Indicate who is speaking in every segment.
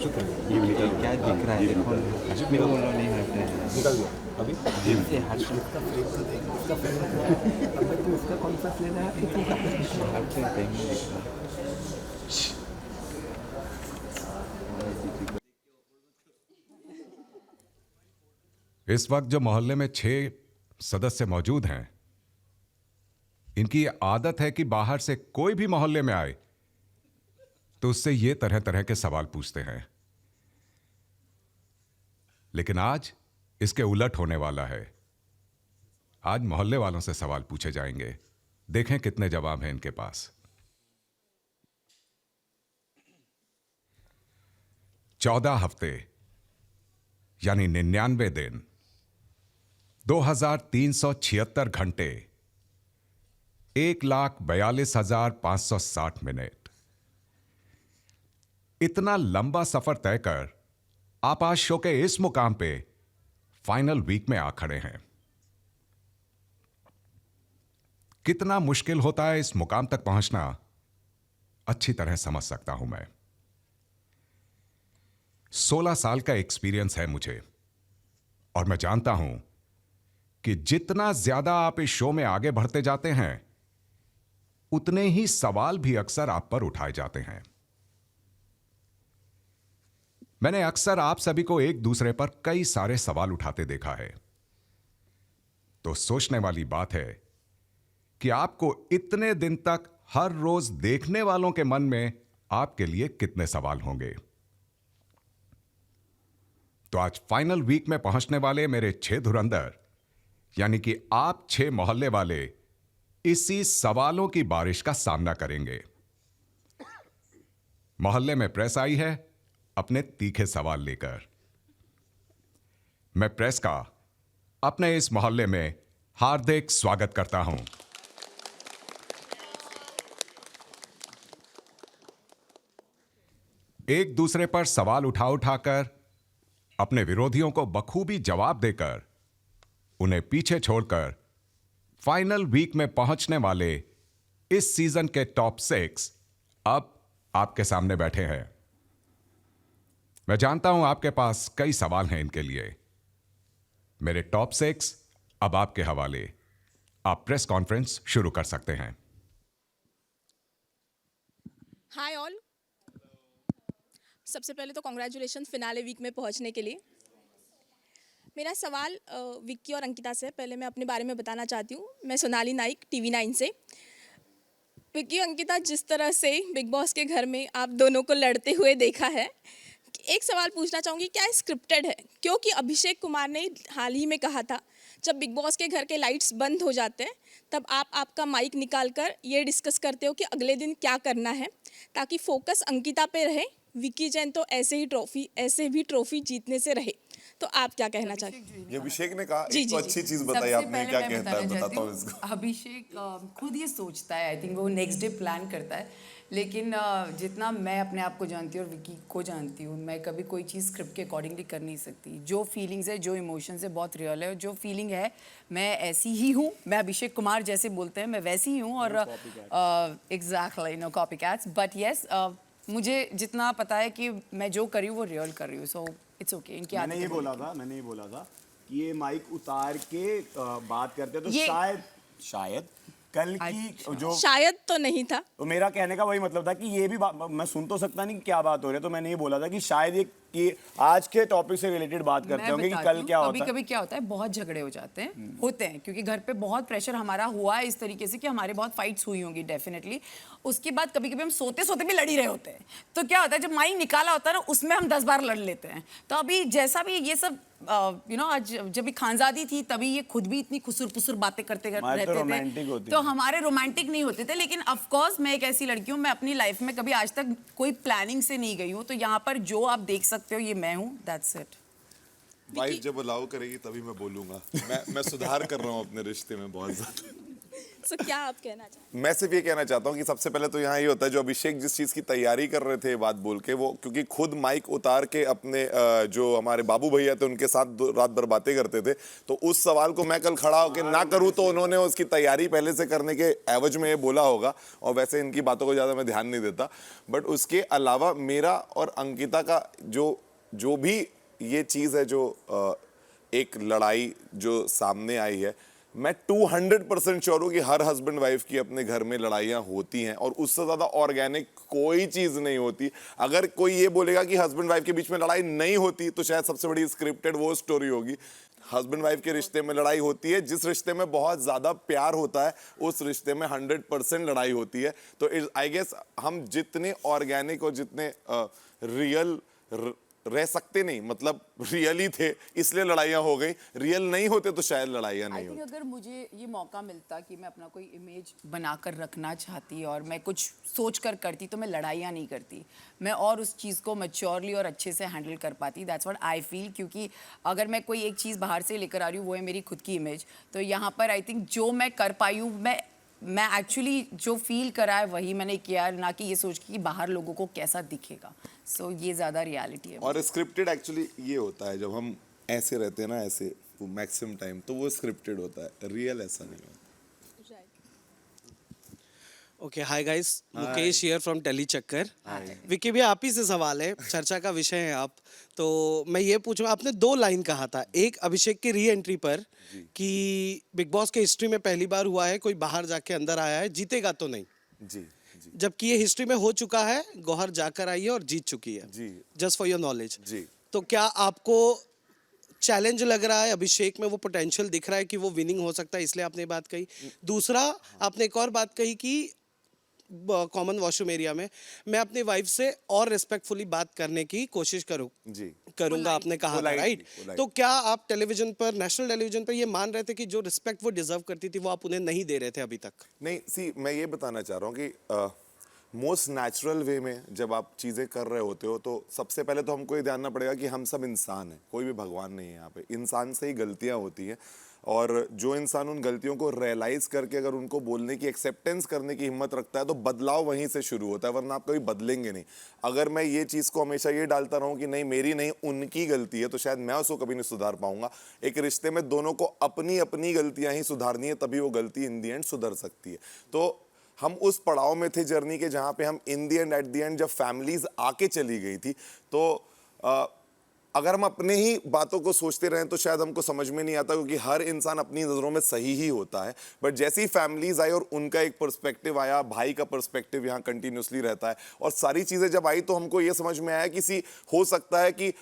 Speaker 1: ये क्या दिख रहा है देखो हर्ष मेरे को बोल रहा नहीं हट रहा है
Speaker 2: निकल गया अभी
Speaker 1: ये हर्ष
Speaker 3: उसका फ्लेवर देख उसका फ्लेवर अब भाई तू उसका कौन सा फ्लेवर है कि तू
Speaker 1: हर्ष से टाइम नहीं दिख रहा
Speaker 4: इस वक्त जो मोहल्ले में 6 सदस्य मौजूद हैं, इनकी ये आदत है कि बाहर से कोई भी मोहल्ले में आए तो उससे ये तरह तरह के सवाल पूछते हैं। लेकिन आज इसके उलट होने वाला है। आज मोहल्ले वालों से सवाल पूछे जाएंगे। देखें कितने जवाब हैं इनके पास। 14 हफ्ते यानी 99 दिन, 2376 घंटे, 1,42,560 मिनट। इतना लंबा सफर तय कर आप आज शो के इस मुकाम पे फाइनल वीक में आ खड़े हैं। कितना मुश्किल होता है इस मुकाम तक पहुंचना, अच्छी तरह समझ सकता हूं मैं। 16 साल का एक्सपीरियंस है मुझे और मैं जानता हूं कि जितना ज्यादा आप इस शो में आगे बढ़ते जाते हैं, उतने ही सवाल भी अक्सर आप पर उठाए जाते हैं। मैंने अक्सर आप सभी को एक दूसरे पर कई सारे सवाल उठाते देखा है। तो सोचने वाली बात है कि आपको इतने दिन तक हर रोज देखने वालों के मन में आपके लिए कितने सवाल होंगे। तो आज फाइनल वीक में पहुंचने वाले मेरे 6 धुरंधर यानी कि आप 6 मोहल्ले वाले इसी सवालों की बारिश का सामना करेंगे। मोहल्ले में प्रेस आई है अपने तीखे सवाल लेकर। मैं प्रेस का अपने इस मोहल्ले में हार्दिक स्वागत करता हूं। एक दूसरे पर सवाल उठाकर अपने विरोधियों को बखूबी जवाब देकर उन्हें पीछे छोड़कर फाइनल वीक में पहुंचने वाले इस सीजन के टॉप 6 अब आपके सामने बैठे हैं। मैं जानता हूं आपके पास कई सवाल हैं इनके लिए। मेरे टॉप 6 अब आपके हवाले। आप प्रेस कॉन्फ्रेंस शुरू कर सकते हैं।
Speaker 5: हाय ऑल, सबसे पहले तो कॉन्ग्रेचुलेशन फिनाले वीक में पहुंचने के लिए। मेरा सवाल विक्की और अंकिता से। पहले मैं अपने बारे में बताना चाहती हूँ। मैं सोनाली नाइक, TV9 से। विक्की और अंकिता, जिस तरह से बिग बॉस के घर में आप दोनों को लड़ते हुए देखा है, एक सवाल पूछना चाहूँगी, क्या स्क्रिप्टेड है? क्योंकि अभिषेक कुमार ने हाल ही में कहा था, जब बिग बॉस के घर के लाइट्स बंद हो जाते हैं तब आप आपका माइक निकाल कर ये डिस्कस करते हो कि अगले दिन क्या करना है, ताकि फोकस अंकिता पे रहे। विक्की जैन तो ऐसे भी ट्रॉफी जीतने से रहे। तो आप क्या कहना चाहते हैं?
Speaker 2: ये अभिषेक ने कहा
Speaker 5: जी,
Speaker 2: एक तो
Speaker 5: जी,
Speaker 2: अच्छी
Speaker 5: जी।
Speaker 2: चीज बताई
Speaker 6: सबसे
Speaker 2: आपने,
Speaker 6: पहले
Speaker 2: क्या
Speaker 6: मैं
Speaker 2: कहता है
Speaker 6: बताना
Speaker 2: बताता हूँ
Speaker 6: चाहती
Speaker 2: इसको।
Speaker 6: हूँ, अभिषेक खुद ये सोचता है, आई थिंक वो नेक्स्ट डे प्लान करता है। लेकिन जितना मैं अपने आप को जानती हूँ और विक्की को जानती हूँ, मैं कभी कोई चीज़ स्क्रिप्ट के अकॉर्डिंगली कर नहीं सकती। जो फीलिंग्स है, जो इमोशंस है, बहुत रियल है। और जो फीलिंग है, मैं ऐसी ही हूँ। मैं अभिषेक कुमार जैसे बोलते हैं, मैं वैसी ही हूँ। और exactly, no copy cats, but yes, मुझे जितना पता है कि मैं जो कर रही हूँ वो रियल कर रही हूँ। So it's okay. इनकी
Speaker 7: मैंने ये बोला था कि ये माइक उतार के बात करते तो
Speaker 6: ये-
Speaker 7: शायद कल की जो
Speaker 5: शायद तो नहीं था।
Speaker 7: तो मेरा कहने का वही मतलब था कि ये भी मैं सुन तो सकता नहीं कि क्या बात हो रही है। तो मैंने ये बोला था कि शायद ये कि आज के टॉपिक से रिलेटेड बात करते होंगे कि कल क्या होता है।
Speaker 6: कभी क्या होता है, बहुत झगड़े हो जाते हैं, होते हैं, क्योंकि घर पे बहुत प्रेशर हमारा हुआ है इस तरीके से कि हमारे बहुत फाइट्स हुई होंगी डेफिनेटली। उसके बाद कभी कभी हम सोते सोते भी लड़ ही रहे होते हैं। तो क्या होता है, जब माइक निकाला होता है ना, उसमें हम 10 बार लड़ लेते हैं। तो अभी जैसा भी ये सब आज जब भी खानजादी थी, तभी ये खुद भी इतनी खुसुर पुसुर बातें करते रहते थे, तो हमारे रोमांटिक नहीं होते थे। लेकिन ऑफ कोर्स मैं एक ऐसी लड़की हूँ, मैं अपनी लाइफ में कभी आज तक कोई प्लानिंग से नहीं गई हूँ। तो यहाँ पर जो आप देख सकते हो, ये मैं हूँ, दैट्स इट।
Speaker 2: वाइफ जब अलाउ करेगी तभी मैं बोलूंगा। मैं सुधार कर रहा हूँ अपने रिश्ते में बहुत ज्यादा।
Speaker 5: सो क्या आप कहना चाहते
Speaker 2: मैं सिर्फ ये कहना चाहता हूँ कि सबसे पहले तो यहाँ ये होता है जो अभिषेक जिस चीज़ की तैयारी कर रहे थे ये बात बोल के, वो क्योंकि खुद माइक उतार के अपने जो हमारे बाबू भैया थे उनके साथ रात भर बातें करते थे, तो उस सवाल को मैं कल खड़ा होकर ना करूँ तो उन्होंने उसकी तैयारी पहले से करने के एवज में ये बोला होगा, और वैसे इनकी बातों को ज़्यादा मैं ध्यान नहीं देता। बट उसके अलावा मेरा और अंकिता का जो भी ये चीज़ है, जो एक लड़ाई जो सामने आई है, मैं 200% श्योर हूँ कि हर हस्बैंड वाइफ की अपने घर में लड़ाइयाँ होती हैं, और उससे ज़्यादा ऑर्गेनिक कोई चीज़ नहीं होती। अगर कोई ये बोलेगा कि हस्बैंड वाइफ के बीच में लड़ाई नहीं होती, तो शायद सबसे बड़ी स्क्रिप्टेड वो स्टोरी होगी। हस्बैंड वाइफ के रिश्ते में लड़ाई होती है, जिस रिश्ते में बहुत ज़्यादा प्यार होता है उस रिश्ते में 100% लड़ाई होती है। तो आई गेस हम जितने ऑर्गेनिक और जितने रियल रह सकते नहीं, मतलब रियल ही थे इसलिए लड़ाइयाँ हो गई, रियल नहीं होते तो शायद लड़ाइयाँ नहीं होती।
Speaker 6: अगर मुझे ये मौका मिलता कि मैं अपना कोई इमेज बनाकर रखना चाहती और मैं कुछ सोच कर करती, तो मैं लड़ाइयाँ नहीं करती, मैं और उस चीज़ को मैच्योरली और अच्छे से हैंडल कर पाती। That's what I feel. क्योंकि अगर मैं कोई एक चीज़ बाहर से लेकर आ रही हूँ, वो है मेरी खुद की इमेज, तो यहाँ पर आई थिंक जो मैं कर पाई हूँ, मैं एक्चुअली जो फील करा है वही मैंने किया, ना कि ये सोच के कि बाहर लोगों को कैसा दिखेगा। सो ये ज़्यादा रियलिटी है।
Speaker 2: और स्क्रिप्टेड एक्चुअली ये होता है, जब हम ऐसे रहते हैं ना, ऐसे वो मैक्सिमम टाइम, तो वो स्क्रिप्टेड होता है, रियल ऐसा नहीं होता।
Speaker 8: Okay, hi guys, Mukesh here from Tele Chakkar. Vicky भी आप ही से सवाल है, चर्चा का विषय है आप, तो मैं ये पूछूंगा, आपने 2 लाइन कहा था, एक अभिषेक की री एंट्री पर कि बिग बॉस के हिस्ट्री में पहली बार हुआ है कोई बाहर जाके अंदर आया है, जीतेगा तो नहीं,
Speaker 2: जी
Speaker 8: जबकि ये हिस्ट्री में हो चुका है, गौहर जाकर आई है और जीत चुकी है,
Speaker 2: जी,
Speaker 8: जस्ट फॉर योर नॉलेज।
Speaker 2: जी।
Speaker 8: तो क्या आपको चैलेंज लग रहा है, अभिषेक में वो पोटेंशियल दिख रहा है कि वो विनिंग हो सकता है, इसलिए आपने ये बात कही? दूसरा, आपने एक और बात कही कि कॉमन वॉशरूम एरिया में मैं अपनी वाइफ से और रिस्पेक्टफुली बात करने की कोशिश करूंगा, आपने कहा था, राइट? तो क्या आप टेलीविजन पर, नेशनल टेलीविजन पर ये मान रहे थे कि जो रिस्पेक्ट वो डिजर्व करती थी वो आप उन्हें नहीं दे रहे थे अभी तक?
Speaker 2: नहीं, सी मैं ये बताना चाह रहा हूँ कि मोस्ट नेचुरल वे में जब आप चीज़ें कर रहे होते हो, तो सबसे पहले तो हमको ये ध्यान पड़ेगा कि हम सब इंसान हैं, कोई भी भगवान नहीं है यहाँ पे। इंसान से ही गलतियाँ होती हैं, और जो इंसान उन गलतियों को रियलाइज़ करके अगर उनको बोलने की, एक्सेप्टेंस करने की हिम्मत रखता है, तो बदलाव वहीं से शुरू होता है, वरना आप कभी बदलेंगे नहीं। अगर मैं ये चीज़ को हमेशा ये डालता रहूँ कि नहीं मेरी नहीं उनकी गलती है, तो शायद मैं उसको कभी नहीं सुधार पाऊंगा। एक रिश्ते में दोनों को अपनी अपनी गलतियाँ ही सुधारनी है, तभी वो गलती इन दी एंड सुधर सकती है। तो हम उस पड़ाव में थे जर्नी के जहाँ पे हम इन दी एंड, एट दी एंड, जब फैमिलीज आके चली गई थी, तो अगर हम अपने ही बातों को सोचते रहें तो शायद हमको समझ में नहीं आता, क्योंकि हर इंसान अपनी नज़रों में सही ही होता है। बट जैसे ही फैमिलीज आई और उनका एक पर्सपेक्टिव आया, भाई का पर्सपेक्टिव यहाँ कंटिन्यूसली रहता है, और सारी चीज़ें जब आई तो हमको ये समझ में आया कि हो सकता है कि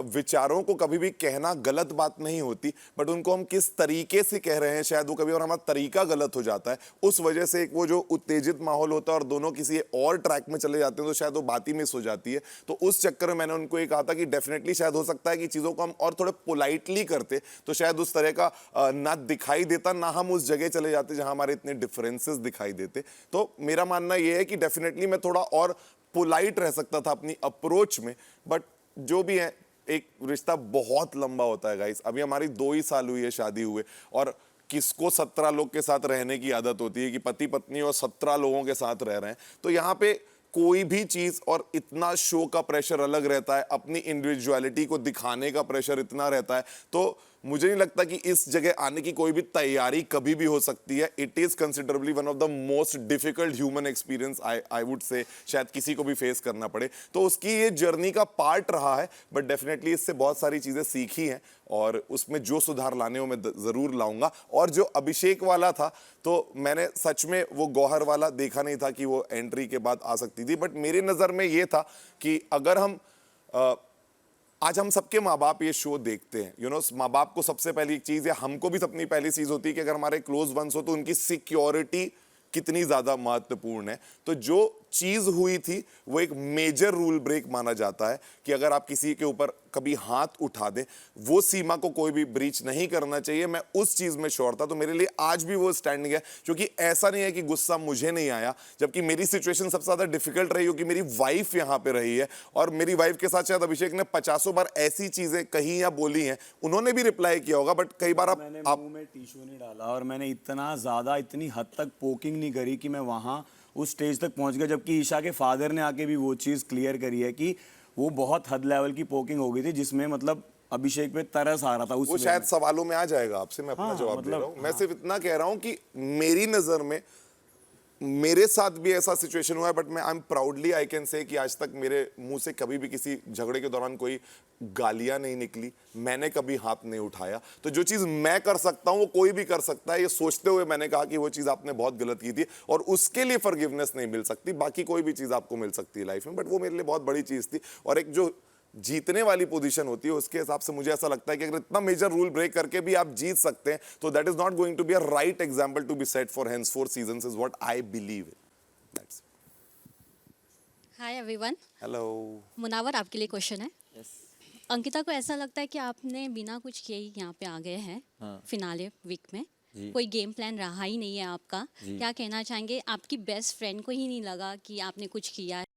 Speaker 2: विचारों को कभी भी कहना गलत बात नहीं होती, बट उनको हम किस तरीके से कह रहे हैं, शायद वो कभी और हमारा तरीका गलत हो जाता है। उस वजह से एक वो जो उत्तेजित माहौल होता है और दोनों किसी और ट्रैक में चले जाते हैं, तो शायद वो बात ही मिस हो जाती है। तो उस चक्कर में मैंने उनको ये कहा था कि डेफिनेटली शायद हो सकता है कि चीज़ों को हम और थोड़े पोलाइटली करते, तो शायद उस तरह का ना दिखाई देता, ना हम उस जगह चले जाते जहां हमारे इतने डिफरेंसेस दिखाई देते। तो मेरा मानना यह है कि डेफिनेटली मैं थोड़ा और पोलाइट रह सकता था अपनी अप्रोच में, बट जो भी है, एक रिश्ता बहुत लंबा होता है गाइस। अभी हमारी 2 ही साल हुई है शादी हुए, और किसको 17 लोग के साथ रहने की आदत होती है कि पति पत्नी और 17 लोगों के साथ रह रहे हैं। तो यहाँ पे कोई भी चीज़, और इतना शो का प्रेशर अलग रहता है, अपनी इंडिविजुअलिटी को दिखाने का प्रेशर इतना रहता है, तो मुझे नहीं लगता कि इस जगह आने की कोई भी तैयारी कभी भी हो सकती है। It is considerably one of the most difficult human experience I would say, शायद किसी को भी फेस करना पड़े। तो उसकी ये जर्नी का पार्ट रहा है, बट डेफिनेटली इससे बहुत सारी चीज़ें सीखी हैं, और उसमें जो सुधार लाने हो मैं ज़रूर लाऊंगा। और जो अभिषेक वाला था, तो मैंने सच में वो गौहर वाला देखा नहीं था कि वो एंट्री के बाद आ सकती थी, बट मेरी नज़र में ये था कि अगर हम आज हम सबके माँ बाप ये शो देखते हैं, यू नो, माँ बाप को सबसे पहली एक चीज़, या हमको भी अपनी पहली चीज़ होती है कि अगर हमारे क्लोज वंस हो तो उनकी सिक्योरिटी कितनी ज़्यादा महत्वपूर्ण है। तो जो चीज हुई थी वो एक मेजर रूल ब्रेक माना जाता है कि अगर आप किसी के ऊपर कभी हाथ उठा दें, वो सीमा को कोई भी ब्रीच नहीं करना चाहिए। मैं उस चीज में श्योर था, तो मेरे लिए आज भी वो स्टैंडिंग है, क्योंकि ऐसा नहीं है कि गुस्सा मुझे नहीं आया, जबकि मेरी सिचुएशन सबसे ज्यादा डिफिकल्ट रही, क्योंकि मेरी वाइफ यहाँ पे रही है और मेरी वाइफ के साथ शायद अभिषेक ने 50 बार ऐसी चीजें कही या बोली हैं, उन्होंने भी रिप्लाई किया होगा, बट कई बार
Speaker 7: मैंने
Speaker 2: आप
Speaker 7: मुंह में टिश्यू नहीं डाला और मैंने इतना ज्यादा इतनी हद तक पोकिंग नहीं करी कि मैं वहां उस स्टेज तक पहुंच गया, जबकि ईशा के फादर ने आके भी वो चीज क्लियर करी है कि वो बहुत हद लेवल की पोकिंग हो गई थी, जिसमें मतलब अभिषेक पे तरस आ रहा था उस
Speaker 2: वो शायद सवालों में आ जाएगा आपसे, मैं अपना
Speaker 7: हाँ,
Speaker 2: जवाब दे
Speaker 7: मतलब,
Speaker 2: रहा हूं। मैं सिर्फ इतना कह रहा हूं कि मेरी नजर में मेरे साथ भी ऐसा सिचुएशन हुआ है, बट मैं I am proudly I can say कि आज तक मेरे मुंह से कभी भी किसी झगड़े के दौरान कोई गालियां नहीं निकली, मैंने कभी हाथ नहीं उठाया। तो जो चीज मैं कर सकता हूं वो कोई भी कर सकता है, ये सोचते हुए मैंने कहा कि वो चीज आपने बहुत गलत की थी और उसके लिए फॉरगिवनेस नहीं मिल सकती, बाकी कोई भी चीज आपको मिल सकती है लाइफ में, बट वो मेरे लिए बहुत बड़ी चीज थी। और एक जो जीतने वाली पोजीशन होती है उसके हिसाब से मुझे ऐसा लगता है कि अगर इतना मेजर रूल ब्रेक करके भी आप जीत सकते हैं, तो that is not going to be a right example to be set for henceforth seasons is what I believe in. That's it.
Speaker 9: Hi everyone,
Speaker 2: Hello.
Speaker 9: Munawar आपके लिए क्वेश्चन है। अंकिता को ऐसा लगता है कि आपने बिना कुछ किए ही यहाँ पे आ गए हैं फिनाले वीक में, कोई गेम प्लान रहा ही नहीं है आपका। क्या कहना चाहेंगे? आपकी बेस्ट फ्रेंड को ही नहीं लगा कि आपने कुछ किया है?